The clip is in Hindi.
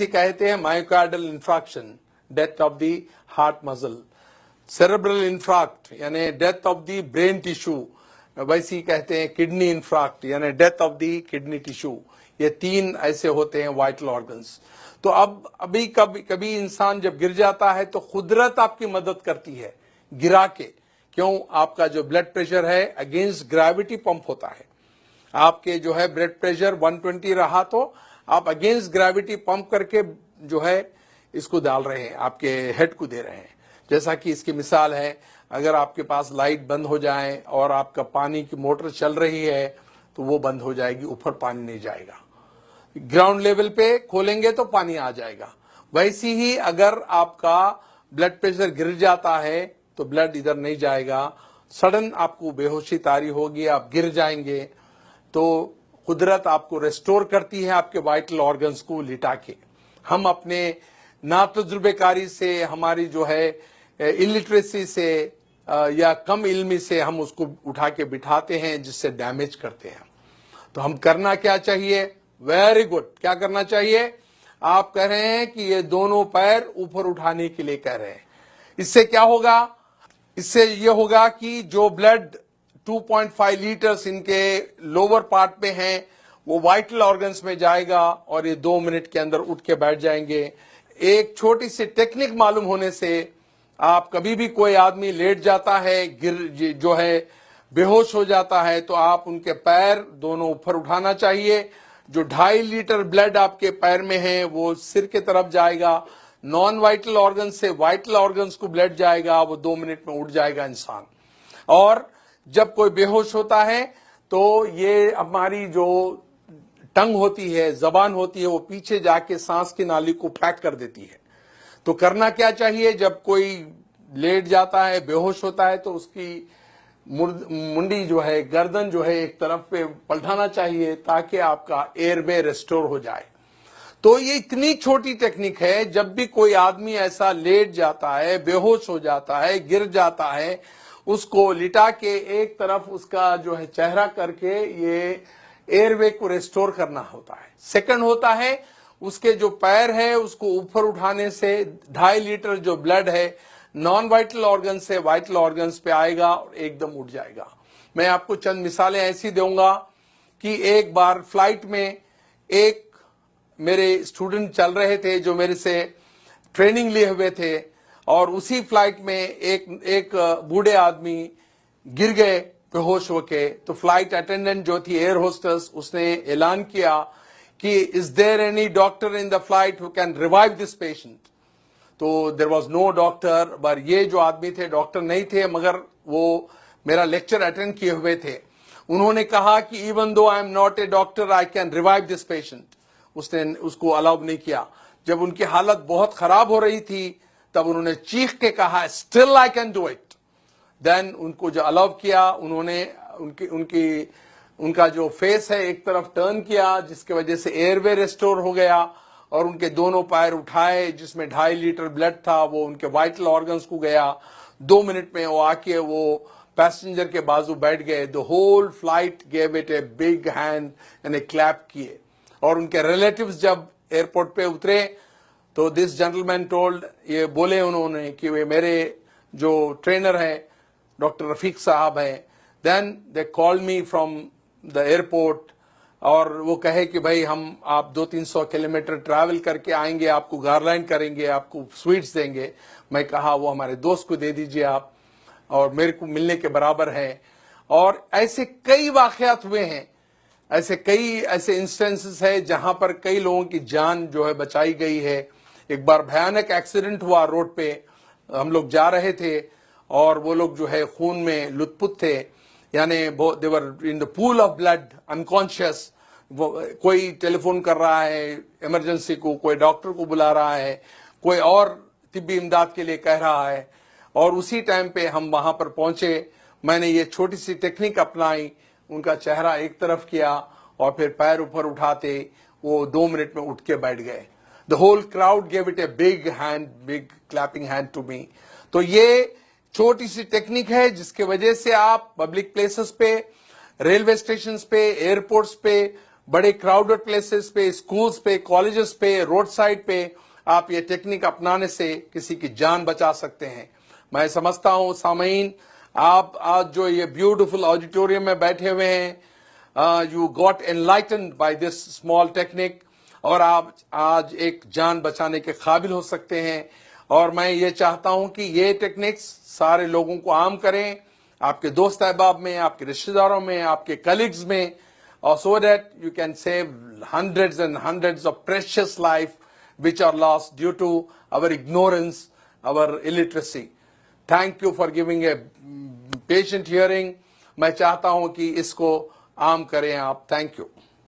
वैसे कहते हैं myocardial infarction, death of the heart muscle, cerebral infarct यानी death of the brain tissue, वैसे ही कहते हैं किडनी इंफ्रैक्ट यानी death of the kidney tissue. ये 3 ऐसे होते हैं वाइटल ऑर्गन्स। तो अब अभी कभी कभी इंसान जब गिर जाता है तो कुदरत आपकी मदद करती है गिरा के। क्यों? आपका जो ब्लड प्रेशर है अगेंस्ट ग्रेविटी पंप होता है। आपके जो है ब्लड प्रेशर 120 रहा तो आप अगेंस्ट ग्रेविटी पंप करके जो है इसको डाल रहे हैं, आपके हेड को दे रहे हैं। जैसा कि इसकी मिसाल है, अगर आपके पास लाइट बंद हो जाए और आपका पानी की मोटर चल रही है तो वो बंद हो जाएगी, ऊपर पानी नहीं जाएगा। ग्राउंड लेवल पे खोलेंगे तो पानी आ जाएगा। वैसे ही अगर आपका ब्लड प्रेशर गिर जाता है तो ब्लड इधर नहीं जाएगा, सडन आपको बेहोशी तारी होगी, आप गिर जाएंगे। तो कुदरत आपको रेस्टोर करती है आपके वाइटल ऑर्गन्स को लिटा के। हम अपने नातजुर्बेकारी से, हमारी जो है इलिटरेसी से या कम इल्मी से हम उसको उठा के बिठाते हैं, जिससे डैमेज करते हैं। तो हम करना क्या चाहिए? Very good. क्या करना चाहिए? आप कह रहे हैं कि ये दोनों पैर ऊपर उठाने के लिए कह रहे हैं। इससे क्या होगा? इससे ये होगा कि जो ब्लड 2.5 लीटर्स इनके लोअर पार्ट में हैं वो वाइटल ऑर्गन्स में जाएगा और ये 2 मिनट के अंदर उठ के बैठ जाएंगे। एक छोटी सी टेक्निक मालूम होने से आप कभी भी कोई आदमी लेट जाता है, गिर जो है बेहोश हो जाता है, तो आप उनके पैर दोनों ऊपर उठाना चाहिए। जो 2.5 लीटर ब्लड आपके पैर में है वो सिर के तरफ जाएगा, नॉन वाइटल ऑर्गन से वाइटल ऑर्गन्स को ब्लड जाएगा, वो 2 मिनट में उठ जाएगा इंसान। और जब कोई बेहोश होता है तो ये हमारी जो टंग होती है, जबान होती है, वो पीछे जाके सांस की नाली को पैक कर देती है। तो करना क्या चाहिए? जब कोई लेट जाता है, बेहोश होता है, तो उसकी मुंडी जो है, गर्दन जो है, एक तरफ पे पलटाना चाहिए ताकि आपका एयरवे रेस्टोर हो जाए। तो ये इतनी छोटी टेक्निक है, जब भी कोई आदमी ऐसा लेट जाता है, बेहोश हो जाता है, गिर जाता है, उसको लिटा के एक तरफ उसका जो है चेहरा करके ये एयरवे को रेस्टोर करना होता है। सेकंड होता है उसके जो पैर है उसको ऊपर उठाने से 2.5 लीटर जो ब्लड है नॉन वाइटल ऑर्गन से वाइटल ऑर्गन्स पे आएगा और एकदम उठ जाएगा। मैं आपको चंद मिसालें ऐसी दूंगा कि एक बार फ्लाइट में एक मेरे स्टूडेंट चल रहे थे जो मेरे से ट्रेनिंग लिए हुए थे, और उसी फ्लाइट में एक बूढ़े आदमी गिर गए बेहोश होके। तो फ्लाइट अटेंडेंट जो थी, एयर होस्टेस, उसने ऐलान किया कि is there any doctor in the flight who can revive this patient. तो देयर वाज नो डॉक्टर, पर ये जो आदमी थे डॉक्टर नहीं थे, मगर वो मेरा लेक्चर अटेंड किए हुए थे। उन्होंने कहा कि even though I am not a doctor I can revive this patient. उसने उसको अलाउ नहीं किया। जब उनकी हालत बहुत खराब हो रही थी तब उन्होंने चीख के कहा still I can do it. Then उनको जो अलाउ किया, उन्होंने उनका जो फेस है एक तरफ टर्न किया, जिसके वजह से एयरवे रेस्टोर हो गया, और उनके दोनों पैर उठाए जिसमें 2.5 लीटर ब्लड था वो उनके वाइटल ऑर्गन्स को गया। 2 मिनट में वो आके वो पैसेंजर के बाजू बैठ गए। The whole flight gave it a big hand and a clap किए। और उनके रिलेटिव्स जब एयरपोर्ट पे उतरे तो दिस जेंटलमैन टोल्ड, ये बोले उन्होंने कि वे मेरे जो ट्रेनर है डॉक्टर रफीक साहब हैं। Then they called me from the airport, और वो कहे कि भाई हम आप 200-300 किलोमीटर ट्रैवल करके आएंगे, आपको गारलैंड करेंगे, आपको स्वीट्स देंगे। मैं कहा वो हमारे दोस्त को दे दीजिए आप, और मेरे को मिलने के बराबर है। और ऐसे कई वाकयात हुए हैं, ऐसे इंस्टेंसेस है जहां पर कई लोगों की जान जो है बचाई गई है। एक बार भयानक एक्सीडेंट हुआ रोड पे, हम लोग जा रहे थे और वो लोग जो है खून में लुथपुथ थे, यानी they were in the pool of blood unconscious. कोई टेलीफोन कर रहा है इमरजेंसी को, कोई डॉक्टर को बुला रहा है, कोई और तिब्बी इमदाद के लिए कह रहा है, और उसी टाइम पे हम वहां पर पहुंचे। मैंने ये छोटी सी टेक्निक अपनाई, उनका चेहरा एक तरफ किया और फिर पैर ऊपर उठाते वो 2 मिनट में उठ के बैठ गए। The whole crowd gave it a big hand, big clapping hand to me. तो ये छोटी सी टेक्निक है जिसके वजह से आप पब्लिक प्लेसेस पे, रेलवे स्टेशन पे, एयरपोर्ट्स पे, बड़े क्राउडेड प्लेसेस पे, स्कूल्स पे, कॉलेजेस पे, रोड साइड पे आप ये टेक्निक अपनाने से किसी की जान बचा सकते हैं। मैं समझता हूं सामीन, आप आज जो ये ब्यूटीफुल ऑडिटोरियम में बैठे हुए हैं, you got enlightened by this small technique, और आप आज एक जान बचाने के काबिल हो सकते हैं। और मैं ये चाहता हूं कि ये टेक्निक्स सारे लोगों को आम करें, आपके दोस्त अहबाब में, आपके रिश्तेदारों में, आपके कलीग्स में, or so that you can save hundreds and hundreds of precious life which are lost due to our ignorance, our illiteracy. Thank you for giving a patient hearing. मैं चाहता हूं कि इसको आम करें आप. Thank you.